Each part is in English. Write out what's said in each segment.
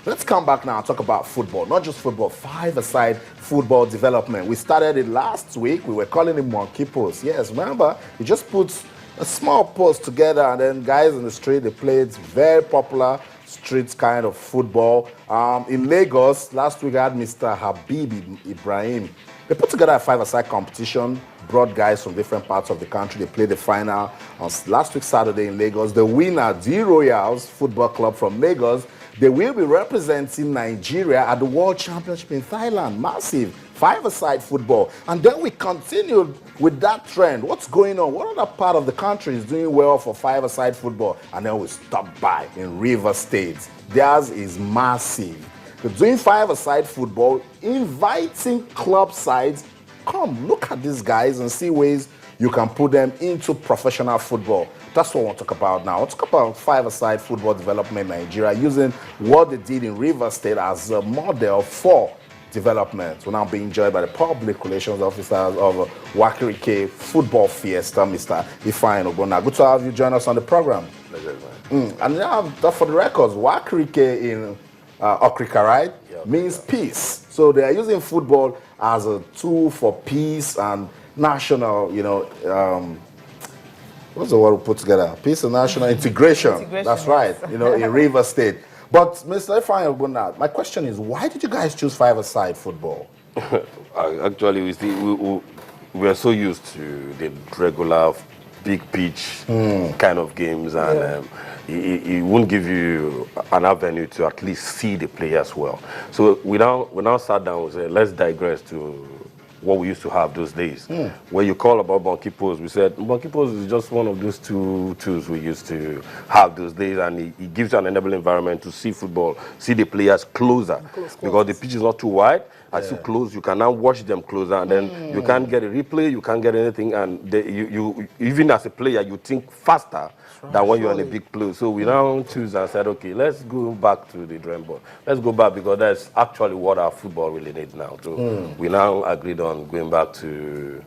Let's come back now and talk about football. Not just football, five-a-side football development. We started it last week. We were calling it monkey post. Yes, remember? We just put a small post together and then guys in the street, they played very popular street kind of football. In Lagos, last week I had Mr. Habib Ibrahim. They put together a five-a-side competition, brought guys from different parts of the country. They played the final on last week Saturday in Lagos. The winner, the Royals Football Club from Lagos, they will be representing Nigeria at the World Championship in Thailand. Massive five-a-side football. And then we continued with that trend. What's going on? What other part of the country is doing well for five-a-side football? And then we stopped by in River State. Theirs is massive. They're doing five-a-side football, inviting club sides. Come, look at these guys and see ways you can put them into professional football. That's what I want to talk about now. Let's talk about five-a-side football development in Nigeria, using what they did in River State as a model for development. We're now being joined by the public relations officers of Wakirike Football Fiesta, Mr. Ifeanyi Ogbonna. Good to have you join us on the program. Pleasure, man. And now, for the records, Wakirike in Okrika, right? Yep, means peace. So they are using football as a tool for peace and national, what's the word we put together? Peace and national integration. That's right, in River State. But Mr. Ifeanyi Ogbonna, my question is, why did you guys choose five-a-side football? Actually, we are so used to the regular big pitch kind of games, and it won't give you an avenue to at least see the players well. So we now sat down and said, let's digress to what we used to have those days. When you call about monkey pose, we said monkey pose is just one of those two tools we used to have those days, and it gives you an enabling environment to see football, see the players closer, because the pitch is not too wide. As you close, you can now watch them closer, and then you can't get a replay, you can't get anything, and you even as a player, you think faster than when you're on a big play. So we now choose and said, okay, let's go back to the drawing board. Let's go back, because that's actually what our football really needs now. So we now agreed on going back to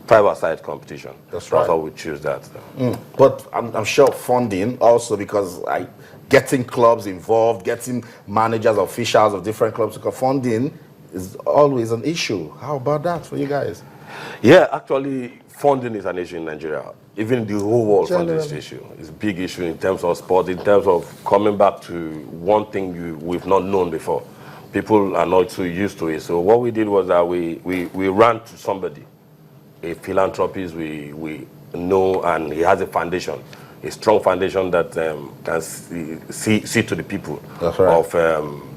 five-a-side competition. That's right. That's how we choose that. But I'm sure funding also, because getting clubs involved, getting managers, officials of different clubs, because funding is always an issue. How about that for you guys? Yeah, actually, funding is an issue in Nigeria. Even the whole world funding is an issue. It's a big issue in terms of sport, in terms of coming back to one thing we've not known before. People are not so used to it. So what we did was that we ran to somebody, a philanthropist we know, and he has a foundation, a strong foundation that can see to the people of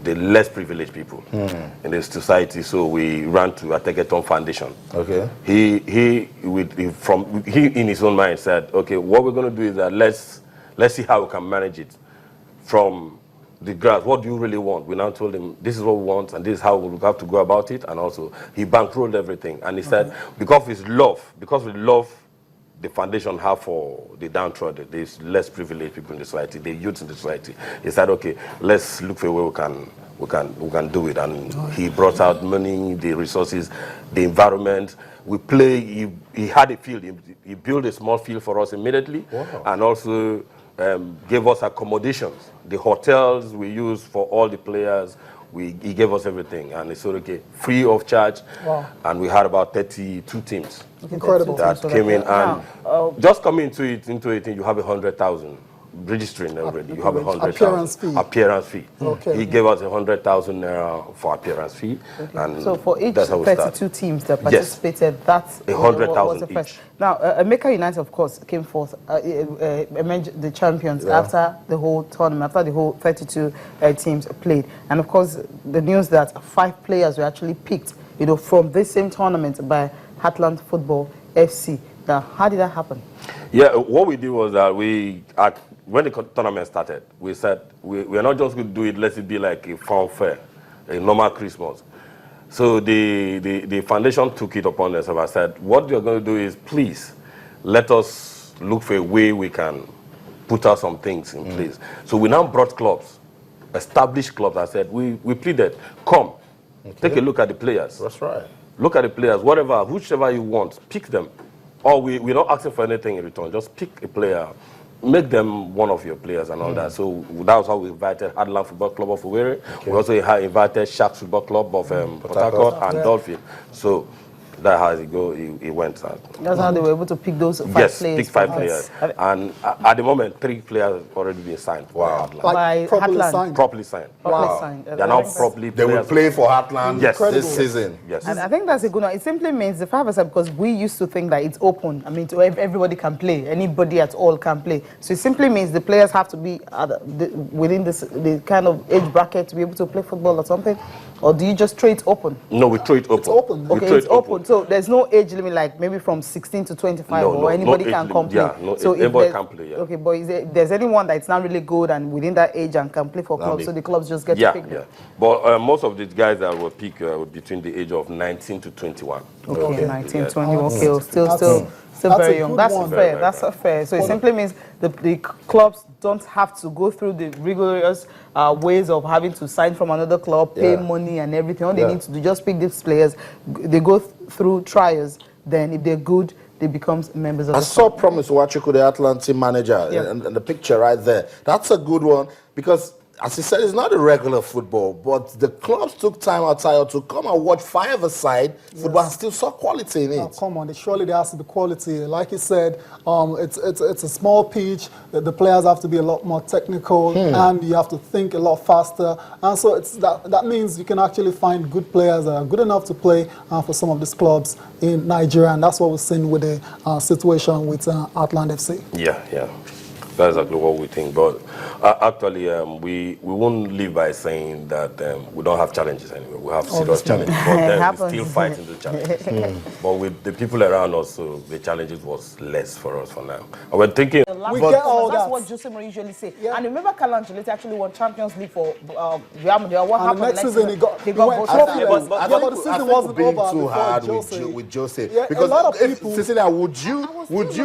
the less privileged people in this society. So we ran to Ategeton Foundation. Okay. He in his own mind said, okay, what we're going to do is that let's see how we can manage it from the grass. What do you really want? We now told him this is what we want, and this is how we have to go about it. And also he bankrolled everything, and he said because we love the foundation have for the downtrodden, there's less privileged people in the society, the youth in the society. He said, okay, let's look for a way we can do it. And he brought out money, the resources, the environment. We play. He had a field. He built a small field for us immediately, and also gave us accommodations. The hotels we used for all the players. He gave us everything, and he said, okay, free of charge. And we had about 32 teams. Incredible. That came in, and just coming into it, you have 100,000 registering already. You have 100,000 appearance fee. Okay. He gave us 100,000 naira for appearance fee. Okay. And so for each 32 teams that participated, that's 100,000 each. Now, Emeka United, of course, came forth the champions after the whole tournament, after the whole 32 teams played, and of course the news that 5 players were actually picked, from this same tournament by Heartland Football FC. Now, how did that happen? Yeah, what we did was that when the tournament started, we said we're not just going to do it, let it be like a fun fair, a normal Christmas. So the foundation took it upon themselves. I said, what you're going to do is, please, let us look for a way we can put out some things in place. So we now brought clubs, established clubs. I said, we pleaded, come, take a look at the players. That's right. Look at the players, whichever you want, pick them. Or we're not asking for anything in return. Just pick a player make them one of your players and all that. So that was how we invited Heartland Football Club of Owerri. We also invited Sharks Football Club of Port Harcourt and Dolphin. So that's how it went. That's how they were able to pick those 5 yes, players. pick 5 players. And at the moment, 3 players have already been signed for Heartland. By properly Heartland. signed. Properly signed. Properly signed. They're now properly They will play for Heartland this season. Yes. And I think that's a good one. It simply means the 5-a-side, because we used to think that it's open. I mean, everybody can play. Anybody at all can play. So it simply means the players have to be within the kind of age bracket to be able to play football or something. Or do you just throw it open? No, we throw it open. It's open. Okay, it's open. So there's no age limit, like maybe from 16 to 25, or anybody can come play. Yeah, no, so anybody can play. Yeah. Okay, but if there's anyone that's not really good and within that age and can play for clubs, so the clubs just get to pick them. But most of these guys that were picked were between the age of 19 to 21. Okay, 19, 20. Okay, still very young. That's fair. That's fair. So it simply means the clubs don't have to go through the rigorous ways of having to sign from another club, pay money and everything. All they need to do, just pick these players. They go through trials. Then if they're good, they become members of the club. I saw Promise Wachuku, the Heartland team manager, and the picture right there. That's a good one because, as he said, it's not a regular football, but the clubs took time outside to come and watch 5-a-side football and still saw quality in it. Oh, come on, surely there has to be quality. Like you said, it's a small pitch. The players have to be a lot more technical, and you have to think a lot faster. And so that means you can actually find good players that are good enough to play for some of these clubs in Nigeria, and that's what we're seeing with the situation with Heartland FC. Yeah. That's exactly what we think. But actually, we won't live by saying that we don't have challenges anyway. We have serious challenges. But then we're still fighting the challenges. But with the people around us, so the challenges was less for us for now. And we're thinking... We get all that's that. what Jose Mourinho usually say. Yeah. And remember, Carlo Ancelotti actually won Champions League for Real Madrid. What happened next season? He got both. trophy. But the season wasn't being over too hard before with Jose. Yeah, because a lot of people. Cecilia, would you? Wait.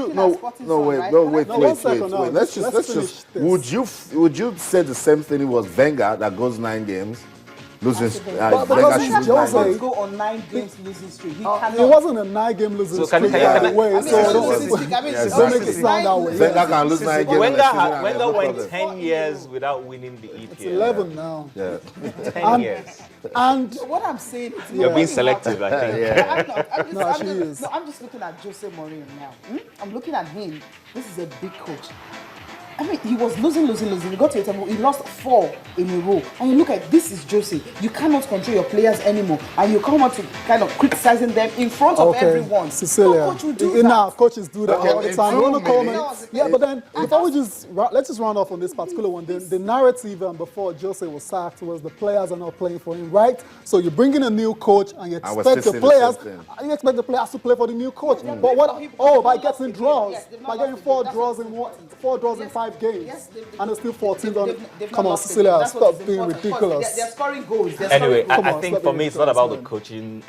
Let's just. Would you say the same thing? It was Wenger that goes 9 games, losing. But Wenger he should just go on 9 games losing streak. He it wasn't a 9-game losing streak. Don't make it sound that way. Wenger can lose 9 games. Wenger went 10 years without winning the EPL. It's 11 now. Yeah. 10 years. And what I'm saying is You're being selective, I think. I'm just looking at Jose Mourinho now. I'm looking at him. This is a big coach. I mean, he was losing. He got to a time where he lost 4 in a row. And you look at this is Jose. You cannot control your players anymore. And you come out to kind of criticizing them in front of everyone. Cecilia. No coach will do that. Now, coaches do that all the time. But then, before let's just round off on this particular one. The narrative before Jose was sacked was the players are not playing for him, right? So you bring in a new coach and you expect the players to play for the new coach. But what? Oh, by getting draws, by getting 4 draws in 5 games, and it's still 14 on. Come on, Cecilia, stop being ridiculous. They're scoring goals. Anyway, I think for me, it's not about the coaches.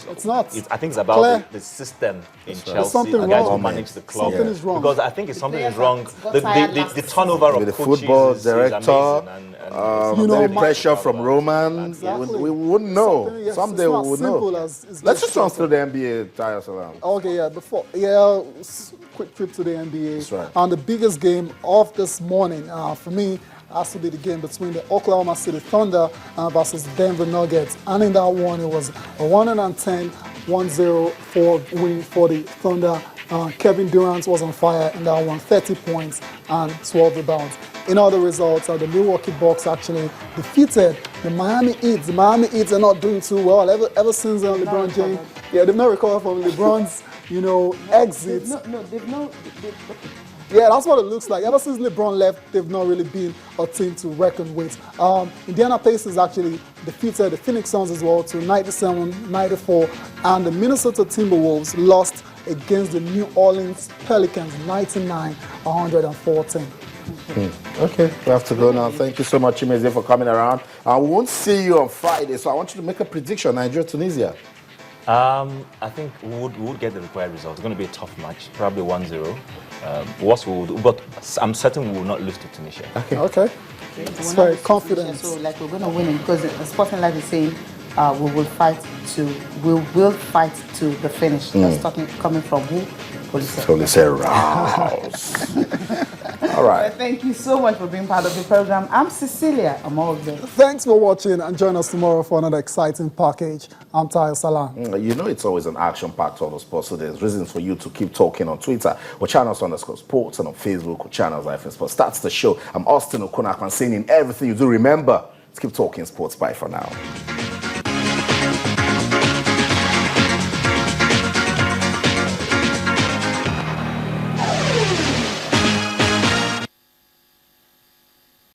It's not. I think it's about the system in Chelsea, the guys who manage the club. Something is wrong. Because I think something is wrong. The turnover of the coaches football is director, amazing. the pressure from Roman. Exactly. We wouldn't know. Someday we would know. Let's just run through the NBA tires around. Okay, quick trip to the NBA. That's right. And the biggest game of this morning for me has to be the game between the Oklahoma City Thunder versus Denver Nuggets. And in that one, it was a 110-104 win for the Thunder. Kevin Durant was on fire in that one, 30 points and 12 rebounds. In other results, the Milwaukee Bucks actually defeated the Miami Heat. The Miami Heat are not doing too well ever since LeBron James. Yeah, they've not recovered from LeBron's, exit. Yeah, that's what it looks like. Ever since LeBron left, they've not really been a team to reckon with. Indiana Pacers actually defeated the Phoenix Suns as well to 97-94, and the Minnesota Timberwolves lost against the New Orleans Pelicans 99-114. Okay, we have to go now. Thank you so much, Chimeze, for coming around. I won't see you on Friday, so I want you to make a prediction: Nigeria-Tunisia. I think we would get the required result. It's going to be a tough match, probably 1-0. But I'm certain we will not lose to Tunisia. Okay. It's very confident. So, we're going to win it because Sporting Life is saying we will fight to the finish. That's coming from who? Police. Rouse. All right. Thank you so much for being part of the program. I'm Cecilia Amolde. Thanks for watching and join us tomorrow for another exciting package. I'm Tayo Salam. You know it's always an action-packed on the sports, so there's reasons for you to keep talking on Twitter or channels_sports and on Facebook or channels IFN Sports. That's the show. I'm Austin Okunak, and saying in everything you do, remember, let's keep talking sports. Bye for now.